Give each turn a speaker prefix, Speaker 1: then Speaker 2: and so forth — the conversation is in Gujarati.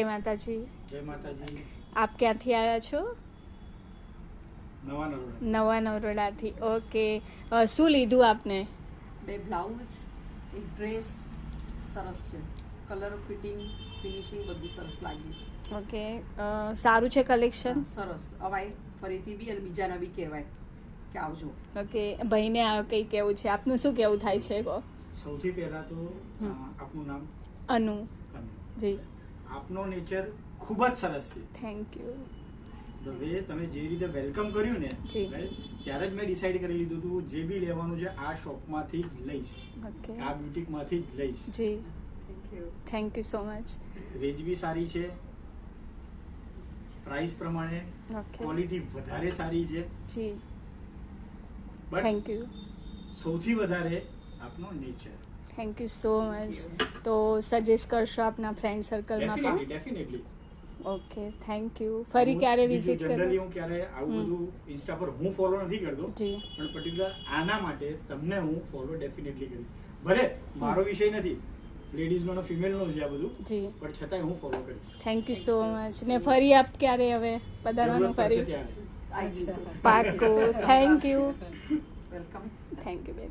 Speaker 1: જય માતાજી.
Speaker 2: જય માતાજી.
Speaker 1: આપ ક્યાંથી આવ્યા છો?
Speaker 2: નવા નરોડા.
Speaker 1: નવા નરોડાથી. ઓકે, શું લીધું આપને?
Speaker 3: બે બ્લાઉઝ, એક ડ્રેસ સરસ છે. કલર ફિટિંગ ફિનિશિંગ બધું સરસ લાગ્યું.
Speaker 1: ઓકે, સારું છે કલેક્શન?
Speaker 3: સરસ અવાય ફરીથી બી અને બીજાના બી કહેવાય કે આવજો.
Speaker 1: ઓકે, ભાઈને કંઈ કહેવું છે? આપનું શું કહેવું થાય છે?
Speaker 2: સૌથી પહેલા તો આપનું નામ?
Speaker 1: અનુ.
Speaker 2: અનુ.
Speaker 1: જી.
Speaker 2: આપનો નેચર ખૂબ જ સરસ છે.
Speaker 1: Thank you.
Speaker 2: ધ વે તમે જે રીતે વેલકમ કર્યું ને,
Speaker 1: જી.
Speaker 2: ત્યારે જ મેં ડિસાઈડ કરી લીધું હતું જે બી લેવાનું છે આ શોપમાંથી જ લઈશ,
Speaker 1: ઓકે.
Speaker 2: આ બ્યુટિકમાંથી જ લઈશ.
Speaker 1: જી.
Speaker 3: Thank you.
Speaker 1: Thank you so much.
Speaker 2: Range બી સારી છે, પ્રાઇસ પ્રમાણે
Speaker 1: ઓકે.
Speaker 2: ક્વોલિટી વધારે સારી છે,
Speaker 1: જી.
Speaker 2: But
Speaker 1: thank you.
Speaker 2: સૌથી વધારે આપનો nature.
Speaker 1: Thank you so much. તો સજેસ્ટ કરશો આપના ફ્રેન્ડ સર્કલમાં પણ?
Speaker 2: ડેફિનેટલી.
Speaker 1: Okay, thank you. ફરી ક્યારે વિઝિટ
Speaker 2: જનરલી
Speaker 1: કરો?
Speaker 2: હું ક્યારે આવું બધું ઇન્સ્ટા પર હું ફોલો નથી કરતો,
Speaker 1: જી.
Speaker 2: પણ પર્ટિક્યુલર આના માટે તમને હું ફોલો ડેફિનેટલી કરીશ. ભલે મારો વિષય નથી, લેડીઝનો અને ફિમેલનો છે આ બધું,
Speaker 1: જી.
Speaker 2: પણ છતાંય હું ફોલો કરીશ.
Speaker 1: Thank you so much. ને ફરી આપ ક્યારે હવે પધારવાનું?
Speaker 2: જરૂરત પડશે
Speaker 1: ફરી
Speaker 2: ત્યારે.
Speaker 3: આવી જશે.
Speaker 1: પાકું. Thank you.
Speaker 3: Welcome.
Speaker 1: Thank you બેન.